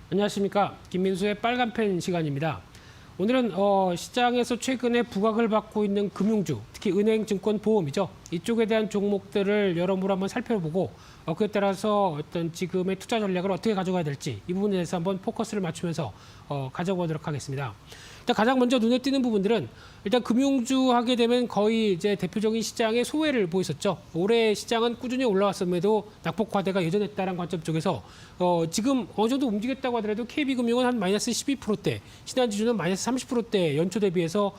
안녕하십니까. 김민수의 빨간펜 시간입니다. 오늘은 시장에서 최근에 부각을 받고 있는 금융주, 특히 은행, 증권, 보험이죠. 이쪽에 대한 종목들을 여러모로 한번 살펴보고 그에 따라서 어떤 지금의 투자 전략을 어떻게 가져가야 될지 이 부분에 대해서 한번 포커스를 맞추면서 가져보도록 하겠습니다. 일단 가장 먼저 눈에 띄는 부분들은 일단 금융주 하게 되면 거의 이제 대표적인 시장의 소외를 보였었죠. 올해 시장은 꾸준히 올라왔음에도 낙폭 과대가 여전했다는 관점 쪽에서 지금 어느 정도 움직였다고 하더라도 KB금융은 한 마이너스 12%대, 신한지주는 마이너스 30%대 연초 대비해서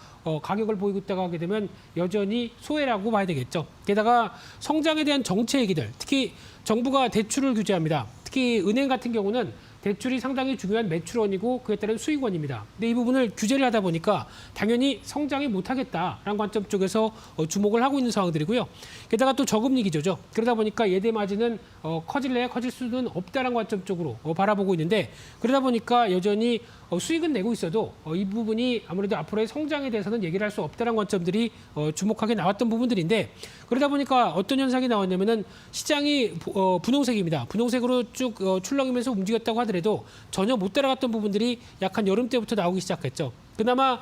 가격을 보이고 있다고 하게 되면 여전히 소외라고 봐야 되겠죠. 게다가 성장에 대한 정책 얘기들, 특히 정부가 대출을 규제합니다. 특히 은행 같은 경우는 대출이 상당히 중요한 매출원이고 그에 따른 수익원입니다. 근데 이 부분을 규제를 하다 보니까 당연히 성장이 못하겠다라는 관점 쪽에서 주목을 하고 있는 상황들이고요. 게다가 또 저금리 기조죠. 그러다 보니까 예대 마진은 커질래야 커질 수는 없다는 관점 쪽으로 바라보고 있는데 그러다 보니까 여전히 수익은 내고 있어도 이 부분이 아무래도 앞으로의 성장에 대해서는 얘기를 할 수 없다는 관점들이 주목하게 나왔던 부분들인데 그러다 보니까 어떤 현상이 나왔냐면은 시장이 분홍색입니다. 분홍색으로 쭉 출렁이면서 움직였다고 하더라도 전혀 못 따라갔던 부분들이 약 한 여름 때부터 나오기 시작했죠. 그나마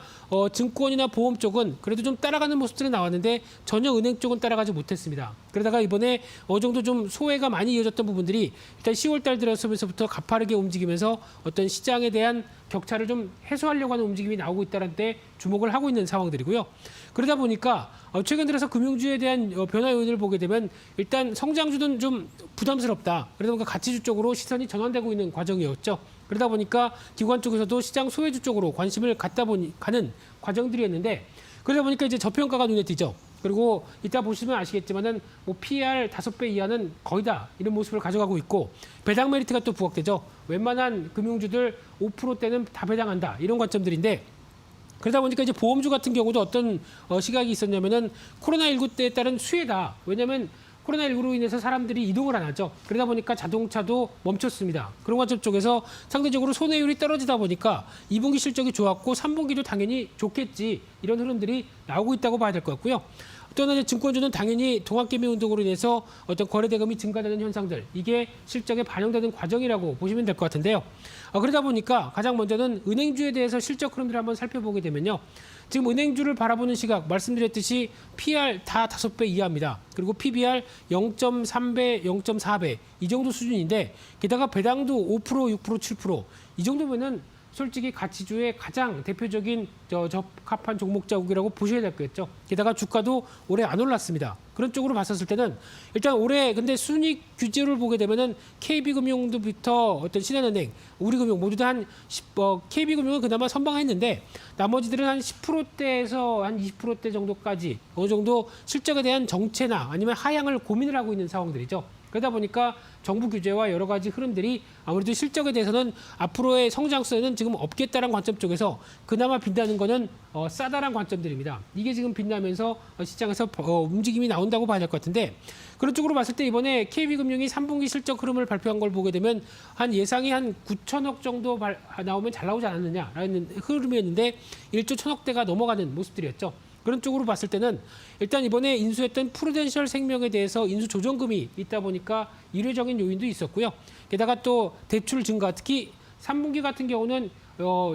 증권이나 보험 쪽은 그래도 좀 따라가는 모습들이 나왔는데 전혀 은행 쪽은 따라가지 못했습니다. 그러다가 이번에 어느 정도 좀 소외가 많이 이어졌던 부분들이 일단 10월 달 들어서면서부터 가파르게 움직이면서 어떤 시장에 대한 격차를 좀 해소하려고 하는 움직임이 나오고 있다는 데 주목을 하고 있는 상황들이고요. 그러다 보니까 최근 들어서 금융주에 대한 변화 요인을 보게 되면 일단 성장주는 좀 부담스럽다. 그러다 보니까 가치주 쪽으로 시선이 전환되고 있는 과정이었죠. 그러다 보니까 기관 쪽에서도 시장 소외주 쪽으로 관심을 가는 과정들이었는데 그러다 보니까 이제 저평가가 눈에 띄죠. 그리고 이따 보시면 아시겠지만은 뭐 PER 5배 이하는 거의 다 이런 모습을 가져가고 있고 배당 메리트가 또 부각되죠. 웬만한 금융주들 5%대는 다 배당한다. 이런 관점들인데 그러다 보니까 이제 보험주 같은 경우도 어떤 시각이 있었냐면은 코로나19 때에 따른 수혜다. 왜냐하면 코로나19로 인해서 사람들이 이동을 안 하죠. 그러다 보니까 자동차도 멈췄습니다. 그런 관점 쪽에서 상대적으로 손해율이 떨어지다 보니까 2분기 실적이 좋았고 3분기도 당연히 좋겠지. 이런 흐름들이 나오고 있다고 봐야 될 것 같고요. 또 하나 증권주는 당연히 동학개미 운동으로 인해서 어떤 거래대금이 증가되는 현상들 이게 실적에 반영되는 과정이라고 보시면 될 것 같은데요. 그러다 보니까 가장 먼저는 은행주에 대해서 실적 흐름들을 한번 살펴보게 되면요. 지금 은행주를 바라보는 시각 말씀드렸듯이 PER 다 5배 이하입니다. 그리고 PBR 0.3배, 0.4배 이 정도 수준인데 게다가 배당도 5%, 6%, 7%이 정도면은 솔직히 가치주의 가장 대표적인 적합한 종목 자국이라고 보셔야 되겠죠. 게다가 주가도 올해 안 올랐습니다. 그런 쪽으로 봤었을 때는 일단 올해 근데 순이익 규제를 보게 되면은 KB금융부터 어떤 신한은행, 우리금융 모두 다 한 KB금융은 그나마 선방했는데 나머지들은 한 10%대에서 한 20%대 정도까지 어느 정도 실적에 대한 정체나 아니면 하향을 고민을 하고 있는 상황들이죠. 그러다 보니까 정부 규제와 여러 가지 흐름들이 아무래도 실적에 대해서는 앞으로의 성장세는 지금 없겠다는 관점 쪽에서 그나마 빛나는 거는 싸다란 관점들입니다. 이게 지금 빛나면서 시장에서 움직임이 나온다고 봐야 될 것 같은데 그런 쪽으로 봤을 때 이번에 KB금융이 3분기 실적 흐름을 발표한 걸 보게 되면 한 예상이 한 9천억 정도 나오면 잘 나오지 않았느냐라는 흐름이었는데 1조 1천억대가 넘어가는 모습들이었죠. 그런 쪽으로 봤을 때는 일단 이번에 인수했던 프루덴셜 생명에 대해서 인수 조정금이 있다 보니까 일회적인 요인도 있었고요. 게다가 또 대출 증가, 특히 3분기 같은 경우는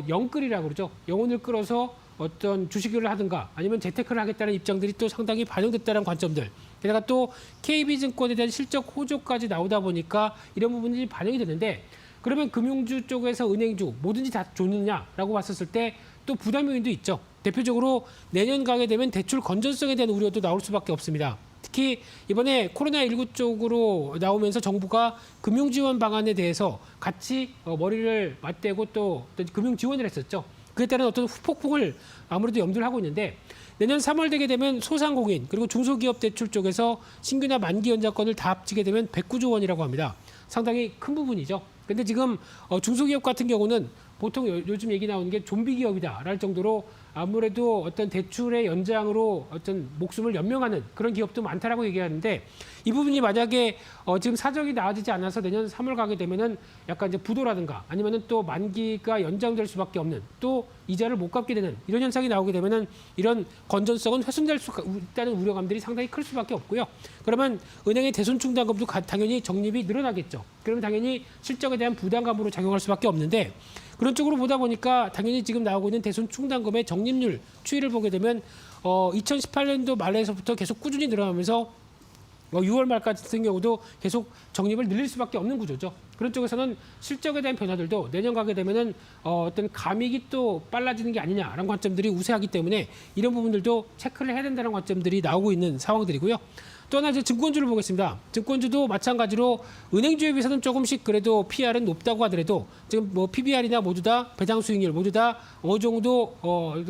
영끌이라고 그러죠. 영혼을 끌어서 어떤 주식을 하든가 아니면 재테크를 하겠다는 입장들이 또 상당히 반영됐다는 관점들. 게다가 또 KB증권에 대한 실적 호조까지 나오다 보니까 이런 부분이 반영이 되는데 그러면 금융주 쪽에서 은행주 뭐든지 다 좋느냐라고 봤었을 때 또 부담 요인도 있죠. 대표적으로 내년 가게 되면 대출 건전성에 대한 우려도 나올 수밖에 없습니다. 특히 이번에 코로나19 쪽으로 나오면서 정부가 금융지원 방안에 대해서 같이 머리를 맞대고 또 금융 지원을 했었죠. 그에 따른 어떤 후폭풍을 아무래도 염두를 하고 있는데 내년 3월 되게 되면 소상공인 그리고 중소기업 대출 쪽에서 신규나 만기 연장권을 다 합치게 되면 109조 원이라고 합니다. 상당히 큰 부분이죠. 근데 지금 중소기업 같은 경우는 보통 요즘 얘기 나오는 게 좀비 기업이다랄 정도로 아무래도 어떤 대출의 연장으로 어떤 목숨을 연명하는 그런 기업도 많다라고 얘기하는데 이 부분이 만약에 지금 사정이 나아지지 않아서 내년 3월 가게 되면은 약간 이제 부도라든가 아니면은 또 만기가 연장될 수밖에 없는 또 이자를 못 갚게 되는 이런 현상이 나오게 되면은 이런 건전성은 훼손될 수 있다는 우려감들이 상당히 클 수밖에 없고요. 그러면 은행의 대손 충당금도 당연히 적립이 늘어나겠죠. 그러면 당연히 실적에 대한 부담감으로 작용할 수밖에 없는데 그런 쪽으로 보다 보니까 당연히 지금 나오고 있는 대손 충당금의 적립률 추이를 보게 되면 2018년도 말에서부터 계속 꾸준히 늘어나면서 6월 말 같은 경우도 계속 적립을 늘릴 수밖에 없는 구조죠. 그런 쪽에서는 실적에 대한 변화들도 내년 가게 되면은 어떤 감익이 또 빨라지는 게 아니냐라는 관점들이 우세하기 때문에 이런 부분들도 체크를 해야 된다는 관점들이 나오고 있는 상황들이고요. 또 하나 이제 증권주를 보겠습니다. 증권주도 마찬가지로 은행주에 비해서는 조금씩 그래도 PR은 높다고 하더라도 지금 뭐 PBR이나 모두 다 배당 수익률 모두 다 어느 정도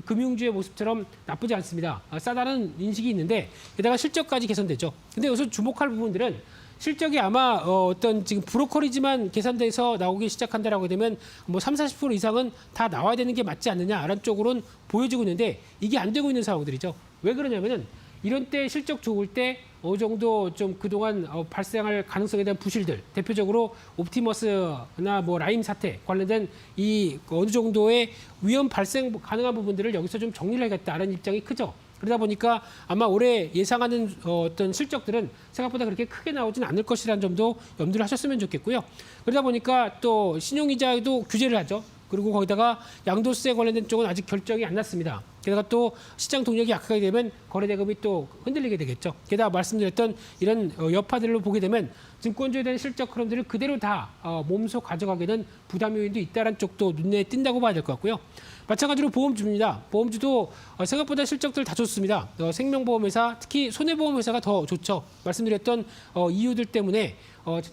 금융주의 모습처럼 나쁘지 않습니다. 싸다는 인식이 있는데 게다가 실적까지 개선되죠. 근데 여기서 주목할 부분들은 실적이 아마 어떤 지금 브로커리지만 계산돼서 나오기 시작한다라고 되면 뭐 30-40% 이상은 다 나와야 되는 게 맞지 않느냐라는 쪽으로는 보여지고 있는데 이게 안 되고 있는 상황들이죠. 왜 그러냐면은 이런 때 실적 좋을 때 어느 정도 좀 그동안 발생할 가능성에 대한 부실들, 대표적으로 옵티머스나 뭐 라임 사태 관련된 이 어느 정도의 위험 발생 가능한 부분들을 여기서 좀 정리를 하겠다는 입장이 크죠. 그러다 보니까 아마 올해 예상하는 어떤 실적들은 생각보다 그렇게 크게 나오진 않을 것이라는 점도 염두를 하셨으면 좋겠고요. 그러다 보니까 또 신용이자도 규제를 하죠. 그리고 거기다가 양도세 관련된 쪽은 아직 결정이 안 났습니다. 게다가 또 시장 동력이 약하게 되면 거래대금이 또 흔들리게 되겠죠. 게다가 말씀드렸던 이런 여파들로 보게 되면 증권주에 대한 실적 흐름들을 그대로 다 몸소 가져가기는 부담 요인도 있다는 쪽도 눈에 띈다고 봐야 될 것 같고요. 마찬가지로 보험주입니다. 보험주도 생각보다 실적들 다 좋습니다. 생명보험회사, 특히 손해보험회사가 더 좋죠. 말씀드렸던 이유들 때문에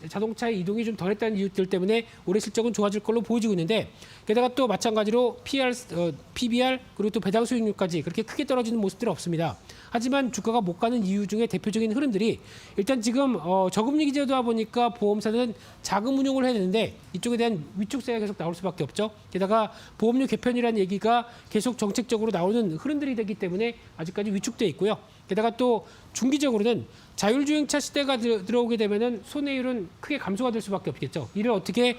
자동차의 이동이 좀 덜했다는 이유들 때문에 올해 실적은 좋아질 걸로 보여지고 있는데 게다가 또 마찬가지로 PBR 그리고 또 배당 수익률까지 그렇게 크게 떨어지는 모습들은 없습니다. 하지만 주가가 못 가는 이유 중에 대표적인 흐름들이 일단 지금 저금리 기제도와 보니까 보험사는 자금 운용을 해야 되는데 이쪽에 대한 위축세가 계속 나올 수밖에 없죠. 게다가 보험료 개편이라는 얘기가 계속 정책적으로 나오는 흐름들이 되기 때문에 아직까지 위축돼 있고요. 게다가 또 중기적으로는 자율주행차 시대가 들어오게 되면은 손해율은 크게 감소가 될 수밖에 없겠죠. 이를 어떻게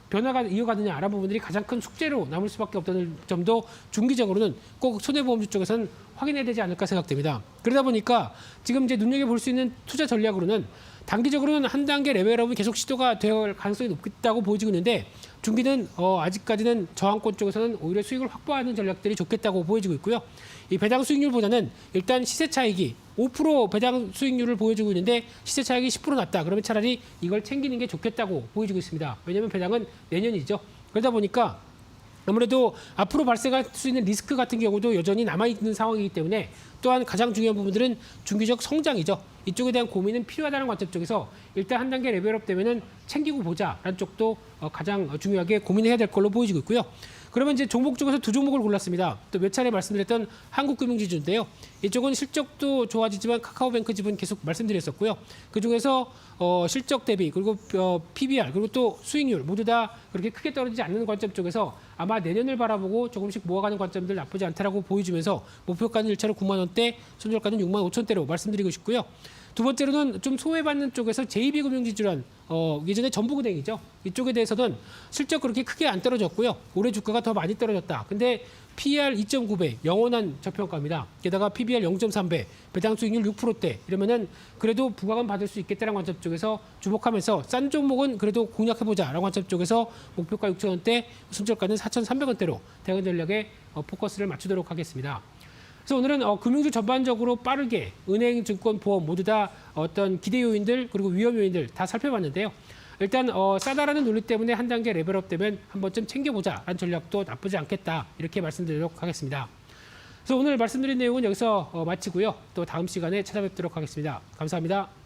변화가 이어가느냐 알아보는 분들이 가장 큰 숙제로 남을 수밖에 없다는 점도 중기적으로는 꼭 손해보험주 쪽에서는 확인해야 되지 않을까 생각됩니다. 그러다 보니까 지금 이제 눈여겨볼 수 있는 투자 전략으로는 단기적으로는 한 단계 레벨업이 계속 시도가 될 가능성이 높다고 보여지고 있는데 중기는 아직까지는 저항권 쪽에서는 오히려 수익을 확보하는 전략들이 좋겠다고 보여지고 있고요. 이 배당 수익률보다는 일단 시세 차익이 5% 배당 수익률을 보여주고 있는데 시세 차익이 10% 났다. 그러면 차라리 이걸 챙기는 게 좋겠다고 보여지고 있습니다. 왜냐하면 배당은 내년이죠. 그러다 보니까 아무래도 앞으로 발생할 수 있는 리스크 같은 경우도 여전히 남아있는 상황이기 때문에 또한 가장 중요한 부분들은 중기적 성장이죠. 이쪽에 대한 고민은 필요하다는 관점 쪽에서 일단 한 단계 레벨업 되면은 챙기고 보자라는 쪽도 가장 중요하게 고민해야 될 걸로 보여지고 있고요. 그러면 이제 종목 중에서 두 종목을 골랐습니다. 또 몇 차례 말씀드렸던 한국금융지주인데요. 이쪽은 실적도 좋아지지만 카카오뱅크 지분 계속 말씀드렸었고요. 그 중에서 실적 대비 그리고 PBR 그리고 또 수익률 모두 다 그렇게 크게 떨어지지 않는 관점 쪽에서 아마 내년을 바라보고 조금씩 모아가는 관점들 나쁘지 않다라고 보여주면서 목표가는 1차로 9만 원대, 손절가는 6만 5천 대로 말씀드리고 싶고요. 두 번째로는 좀 소외받는 쪽에서 JB금융지주란 예전에 전북은행이죠. 이쪽에 대해서는 실적 그렇게 크게 안 떨어졌고요. 올해 주가가 더 많이 떨어졌다. 근데 PER 2.9배, 영원한 저평가입니다. 게다가 PBR 0.3배, 배당 수익률 6%대 이러면은 그래도 부각은 받을 수 있겠다는 관점 쪽에서 주목하면서 싼 종목은 그래도 공략해보자라는 관점 쪽에서 목표가 6천 원대, 손절가는 4,300원대로 대응 전략에 포커스를 맞추도록 하겠습니다. 그래서 오늘은 금융주 전반적으로 빠르게 은행, 증권, 보험 모두 다 어떤 기대 요인들 그리고 위험 요인들 다 살펴봤는데요. 일단 싸다라는 논리 때문에 한 단계 레벨업 되면 한 번쯤 챙겨보자라는 전략도 나쁘지 않겠다 이렇게 말씀드리도록 하겠습니다. 그래서 오늘 말씀드린 내용은 여기서 마치고요. 또 다음 시간에 찾아뵙도록 하겠습니다. 감사합니다.